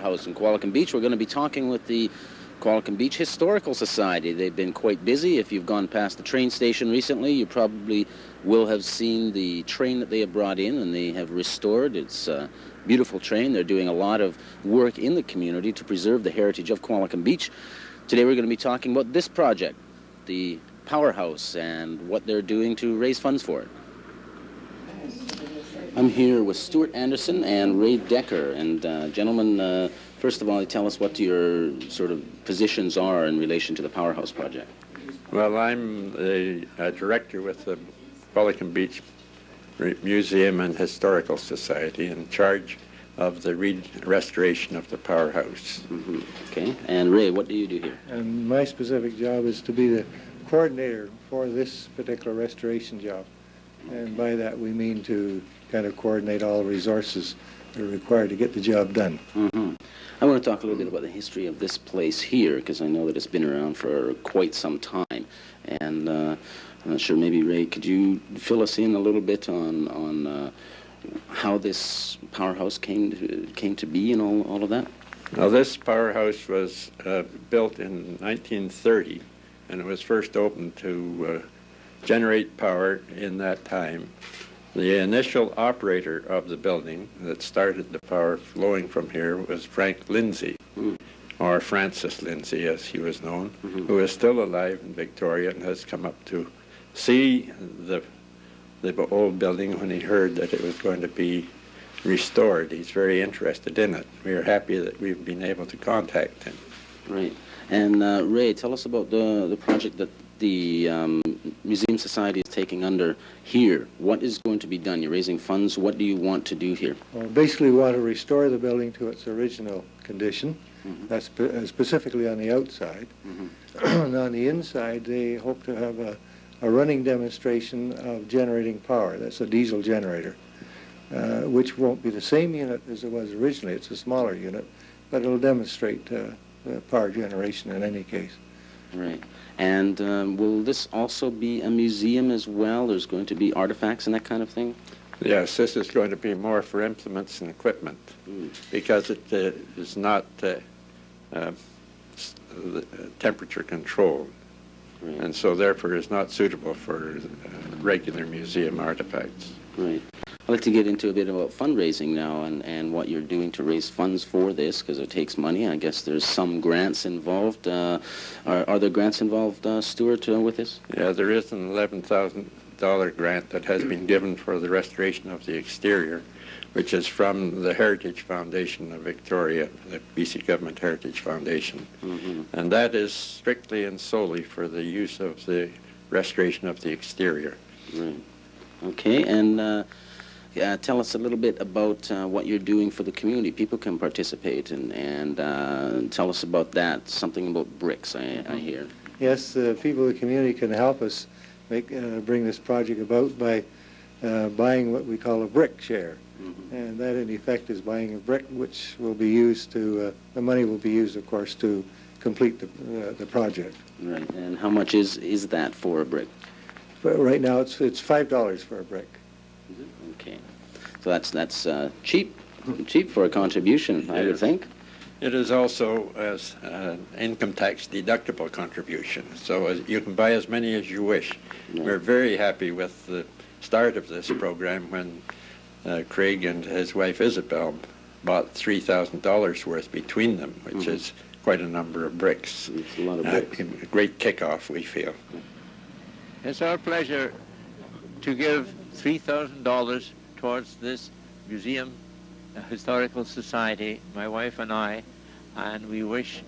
Powerhouse in Qualicum Beach. We're going to be talking with the Qualicum Beach Historical Society. They've been quite busy. If you've gone past the train station recently, you probably will have seen the train that they have brought in and they have restored. It's a beautiful train. They're doing a lot of work in the community to preserve the heritage of Qualicum Beach. Today we're going to be talking about this project, the Powerhouse, and what they're doing to raise funds for it. I'm here with Stuart Anderson and Ray Decker, and gentlemen, first of all, tell us what your sort of positions are in relation to the Powerhouse project. Well, I'm the director with the Qualicum Beach Museum and Historical Society in charge of the restoration of the Powerhouse. Mm-hmm. Okay, and Ray, what do you do here? And my specific job is to be the coordinator for this particular restoration job. And by that we mean to kind of coordinate all the resources that are required to get the job done. Mm-hmm. I want to talk a little bit about the history of this place here, because I know that it's been around for quite some time. And I'm not sure, maybe Ray, could you fill us in a little bit on how this Powerhouse came to be and all of that? Now, this Powerhouse was built in 1930, and it was first opened to generate power in that time. The initial operator of the building that started the power flowing from here was Frank Lindsay, or Francis Lindsay as he was known, who is still alive in Victoria and has come up to see the old building when he heard that it was going to be restored. He's very interested in it. We are happy that we've been able to contact him. Right. And Ray, tell us about the project that the Museum Society is taking under here. What is going to be done? You're raising funds. What do you want to do here? Well, basically we want to restore the building to its original condition. That's specifically on the outside. And on the inside, they hope to have a running demonstration of generating power. That's a diesel generator, which won't be the same unit as it was originally. It's a smaller unit, but it'll demonstrate the power generation in any case. Right. And will this also be a museum as well? There's going to be artifacts and that kind of thing? Yes, this is going to be more for implements and equipment, because it is not temperature controlled, and so therefore is not suitable for regular museum artifacts. Right. I'd like to get into a bit about fundraising now and what you're doing to raise funds for this, because it takes money. I guess there's some grants involved. Are there grants involved, Stuart, with this? Yeah, there is an $11,000 grant that has been given for the restoration of the exterior, which is from the Heritage Foundation of Victoria, the BC Government Heritage Foundation. And that is strictly and solely for the use of the restoration of the exterior. Right. Okay, and tell us a little bit about what you're doing for the community. People can participate, and tell us about that. Something about bricks, I hear. Yes, people of the community can help us bring this project about by buying what we call a brick share. And that, in effect, is buying a brick, which will be used to, the money will be used, of course, to complete the project. Right, and how much is that for a brick? But right now, it's $5 for a brick. Okay, so that's cheap for a contribution, I would think. It is also an income tax deductible contribution, so you can buy as many as you wish. Right. We're very happy with the start of this program when Craig and his wife Isabel bought $3,000 worth between them, which is quite a number of bricks. It's a lot of bricks. A great kickoff, we feel. It's our pleasure to give $3,000 towards this Museum Historical Society, my wife and I, and we wish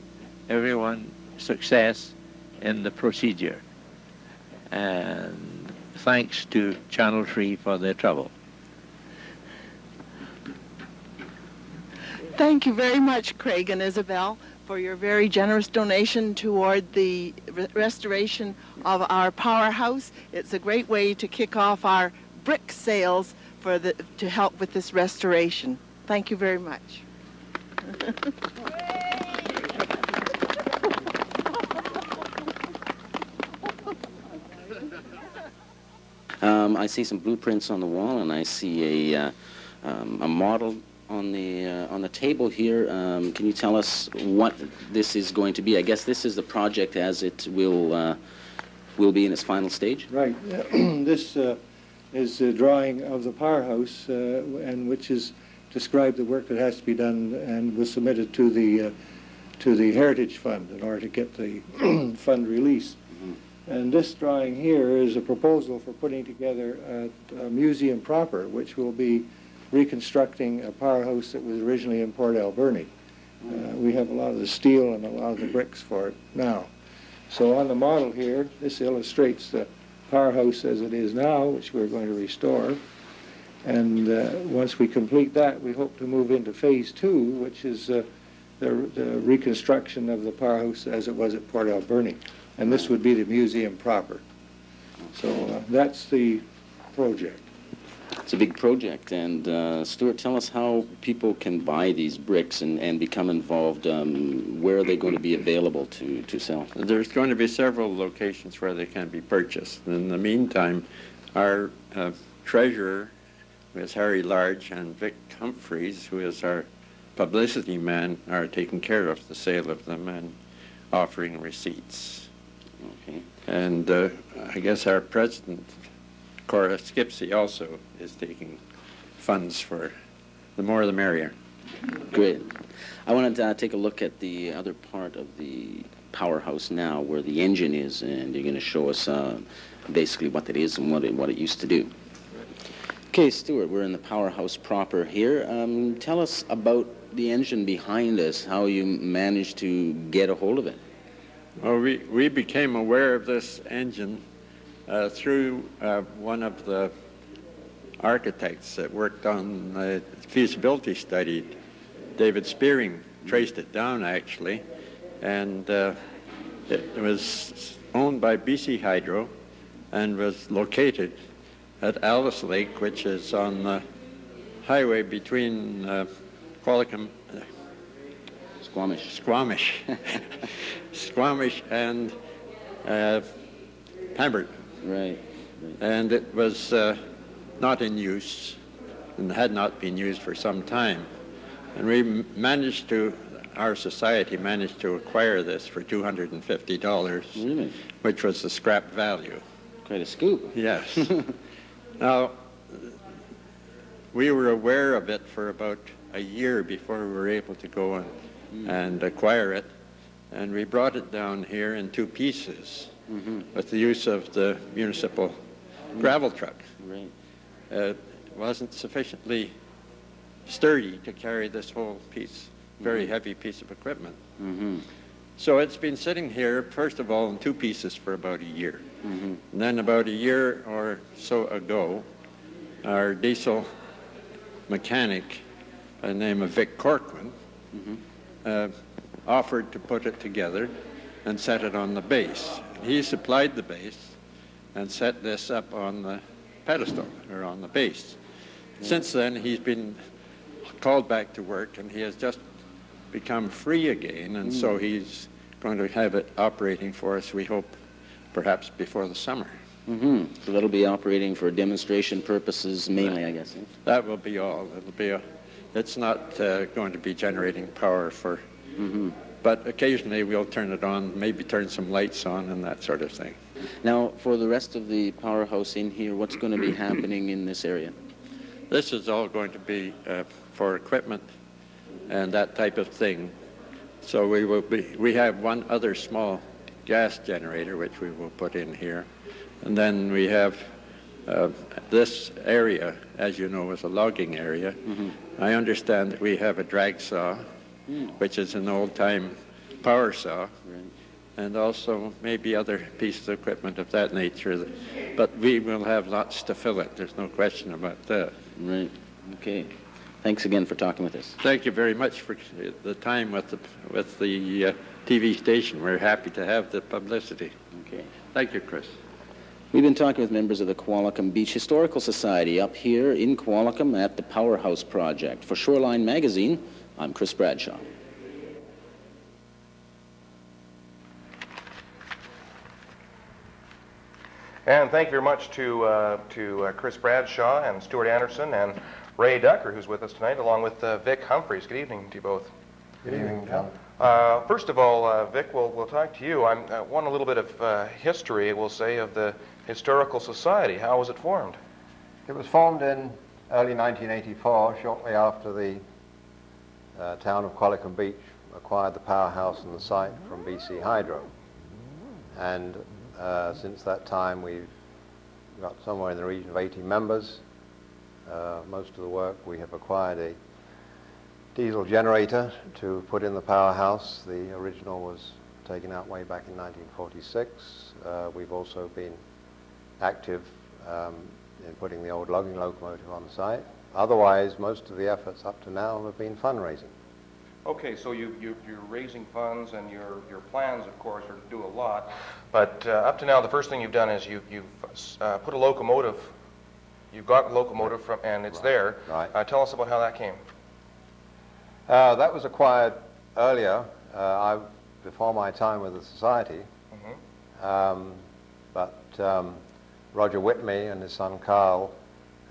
everyone success in the procedure. And thanks to Channel 3 for their trouble. Thank you very much, Craig and Isabel, for your very generous donation toward the restoration of our Powerhouse. It's a great way to kick off our brick sales to help with this restoration. Thank you very much. I see some blueprints on the wall, and I see a model On the table here, can you tell us what this is going to be? I guess this is the project as it will be in its final stage. Right. This is a drawing of the powerhouse, and which is described the work that has to be done, and was submitted to the Heritage Fund in order to get the fund released. And this drawing here is a proposal for putting together a museum proper, which will be reconstructing a powerhouse that was originally in Port Alberni. We have a lot of the steel and a lot of the bricks for it now. So on the model here, this illustrates the powerhouse as it is now, which we're going to restore. And once we complete that, we hope to move into phase 2, which is the reconstruction of the powerhouse as it was at Port Alberni. And this would be the museum proper. So that's the project. It's a big project, and Stuart, tell us how people can buy these bricks and become involved. Where are they going to be available to sell? There's going to be several locations where they can be purchased. In the meantime, our treasurer, who is Harry Large, and Vic Humphreys, who is our publicity man, are taking care of the sale of them and offering receipts. Okay. And I guess our president, Cora Skipsey, also is taking funds for the more the merrier. Great. I wanted to take a look at the other part of the powerhouse now, where the engine is, and you're going to show us basically what it is and what it used to do. Okay, Stuart, we're in the powerhouse proper here. Tell us about the engine behind us, how you managed to get a hold of it. Well, we became aware of this engine through one of the architects that worked on the feasibility study. David Spearing traced it down, actually, and it was owned by BC Hydro and was located at Alice Lake, which is on the highway between Qualicum, Squamish and Pembroke. Right. And it was not in use and had not been used for some time. And we managed to, our society managed to acquire this for $250, Really? which was the scrap value. Quite a scoop. Yes. Now, we were aware of it for about a year before we were able to go and acquire it. And we brought it down here in 2 pieces with the use of the municipal gravel truck. Right. It wasn't sufficiently sturdy to carry this whole piece, very heavy piece of equipment. So it's been sitting here, first of all, in 2 pieces for about a year. And then about a year or so ago, our diesel mechanic by the name of Vic Corcoran offered to put it together and set it on the base. He supplied the base and set this up on the pedestal, or on the base. Since then, he's been called back to work, and he has just become free again, and so he's going to have it operating for us, we hope, perhaps before the summer. So that'll be operating for demonstration purposes mainly, I guess. Eh? That will be all. It'll be it's not going to be generating power for, but occasionally we'll turn it on, maybe turn some lights on and that sort of thing. Now, for the rest of the powerhouse in here, what's going to be happening in this area? This is all going to be for equipment and that type of thing. So we have one other small gas generator which we will put in here. And then we have this area, as you know, is a logging area. I understand that we have a drag saw, which is an old-time power saw, and also maybe other pieces of equipment of that nature. But we will have lots to fill it. There's no question about that. Right. Okay. Thanks again for talking with us. Thank you very much for the time with the TV station. We're happy to have the publicity. Okay. Thank you, Chris. We've been talking with members of the Qualicum Beach Historical Society up here in Qualicum at the Powerhouse Project. For Shoreline Magazine, I'm Chris Bradshaw. And thank you very much to Chris Bradshaw and Stuart Anderson and Ray Ducker, who's with us tonight, along with Vic Humphreys. Good evening to you both. Good evening, John. First of all, Vic, we'll talk to you. I want a little bit of history, we'll say, of the Historical Society. How was it formed? It was formed in early 1984, shortly after the town of Qualicum Beach acquired the powerhouse and the site from BC Hydro. And since that time, we've got somewhere in the region of 80 members. Most of the work, we have acquired a diesel generator to put in the powerhouse. The original was taken out way back in 1946. We've also been active in putting the old logging locomotive on the site. Otherwise, most of the efforts up to now have been fundraising. Okay, so you're raising funds, and your plans, of course, are to do a lot. But up to now, the first thing you've done is you've put a locomotive. You've got a locomotive from, and it's there. Right. Tell us about how that came. That was acquired earlier, before my time with the society. But Roger Whitney and his son Carl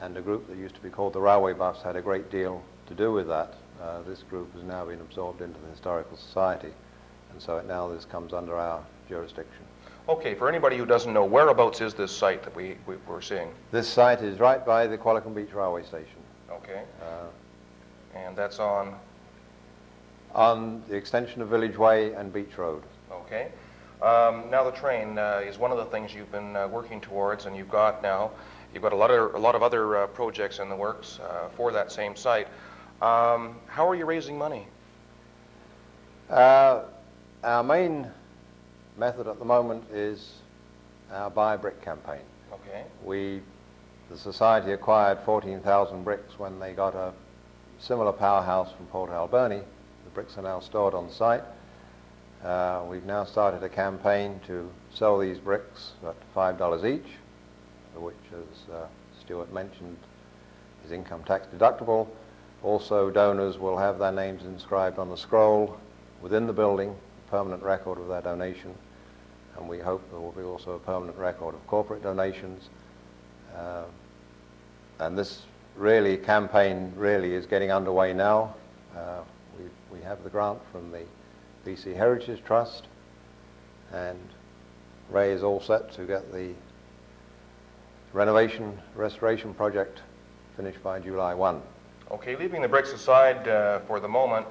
and a group that used to be called the Railway Buffs had a great deal to do with that. This group has now been absorbed into the Historical Society, and so now this comes under our jurisdiction. Okay, for anybody who doesn't know, whereabouts is this site that we're seeing? This site is right by the Qualicum Beach Railway Station. Okay. And that's on the extension of Village Way and Beach Road. Okay. Now the train is one of the things you've been working towards, and you've got a lot of other projects in the works for that same site. How are you raising money? Our main method at the moment is our Buy Brick campaign. Okay. The society acquired 14,000 bricks when they got a similar powerhouse from Port Alberni. The bricks are now stored on site. We've now started a campaign to sell these bricks at $5 each, which, as Stuart mentioned, is income tax deductible. Also, donors will have their names inscribed on the scroll within the building, a permanent record of their donation, and we hope there will be also a permanent record of corporate donations. And this campaign is getting underway now. We have the grant from the BC Heritage Trust, and Ray is all set to get the restoration project finished by July 1. Okay, leaving the bricks aside for the moment,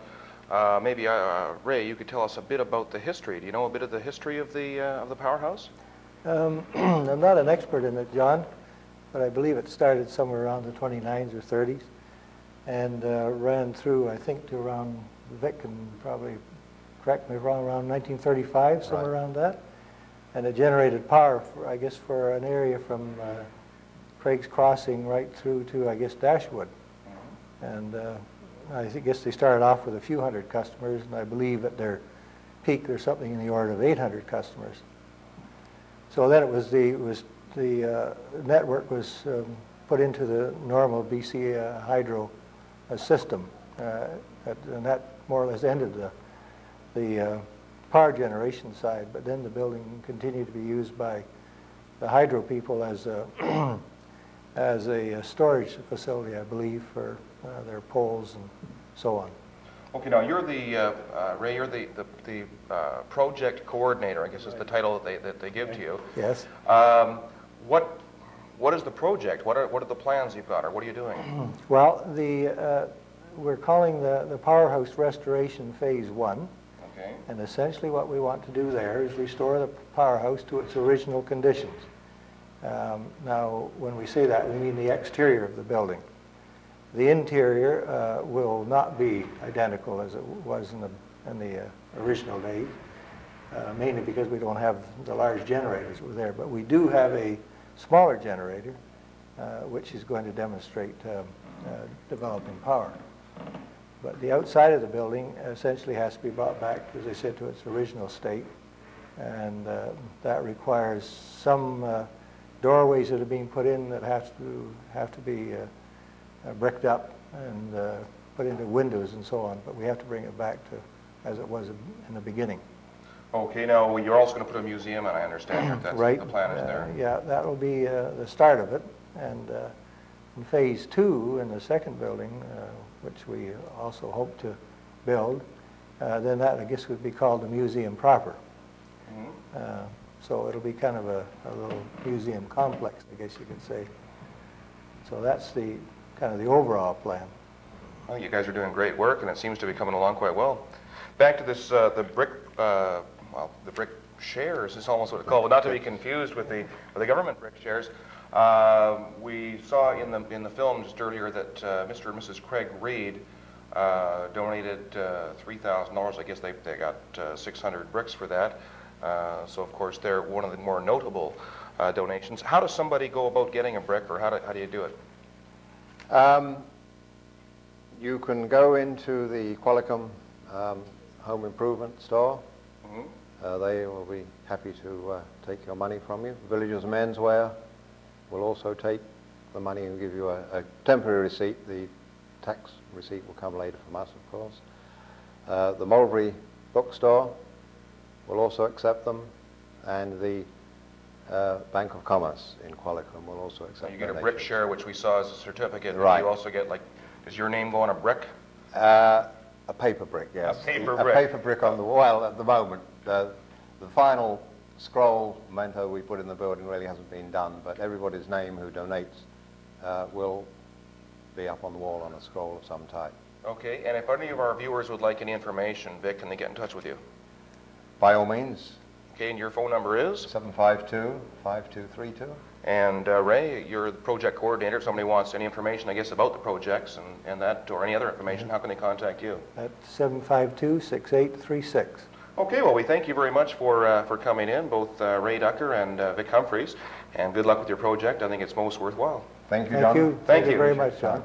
maybe Ray, you could tell us a bit about the history. Do you know a bit of the history of the powerhouse? I'm not an expert in it, John, but I believe it started somewhere around the 29s or 30s and ran through, I think, to around, Vic can probably correct me if I'm wrong, around 1935, somewhere around that. And it generated power, for an area from Craig's Crossing right through to, Dashwood. And I guess they started off with a few hundred customers, and I believe at their peak there's something in the order of 800 customers. So then the network was put into the normal BC hydro system, and that more or less ended the power generation side. But then the building continued to be used by the hydro people as a storage facility, I believe, for their poles and so on. Okay, now you're Ray, you're the project coordinator, I guess is the title that they give to you. Yes. What is the project? What are the plans you've got, or what are you doing? Well, we're calling the Powerhouse Restoration Phase 1. Okay. And essentially what we want to do there is restore the powerhouse to its original conditions. Now, when we say that, we mean the exterior of the building. The interior will not be identical as it was in the original days, mainly because we don't have the large generators that were there. But we do have a smaller generator, which is going to demonstrate developing power. But the outside of the building essentially has to be brought back, as I said, to its original state. And that requires some doorways that are being put in that have to be bricked up and put into windows and so on. But we have to bring it back to as it was in the beginning. Okay, now you're also going to put a museum in, I understand. That's Right. The plan is there. Yeah, that will be the start of it. And In phase 2, in the second building, which we also hope to build, then that, I guess, would be called the museum proper. So it'll be kind of a little museum complex, I guess you could say. So that's the kind of the overall plan. Well, you guys are doing great work, and it seems to be coming along quite well. Back to this, the brick, well, the brick shares is almost what it's called, but not to be confused with the government brick shares. We saw in the film just earlier that Mr. and Mrs. Craig Reed donated $3,000. I guess they got 600 bricks for that. So of course they're one of the more notable donations. How does somebody go about getting a brick, or how do you do it? You can go into the Qualicum home improvement store. They will be happy to take your money from you. Villagers Menswear will also take the money and give you a temporary receipt. The tax receipt will come later from us, of course. The Mulberry Bookstore will also accept them, and the Bank of Commerce in Qualicum will also accept them. You get a brick share, which we saw as a certificate. Right. You also get, like, does your name go on a brick? A paper brick, yes. A paper brick. A paper brick on the wall at the moment. The final scroll memento we put in the building really hasn't been done, but everybody's name who donates will be up on the wall on a scroll of some type. Okay, and if any of our viewers would like any information, Vic, can they get in touch with you? By all means. Okay, and your phone number is? 752-5232. And Ray, you're the project coordinator. If somebody wants any information, I guess, about the projects and that, or any other information, how can they contact you? At 752-6836. Okay, well, we thank you very much for coming in, both Ray Ducker and Vic Humphreys, and good luck with your project. I think it's most worthwhile. Thank you, John. Thank you. Thank you Very much, John.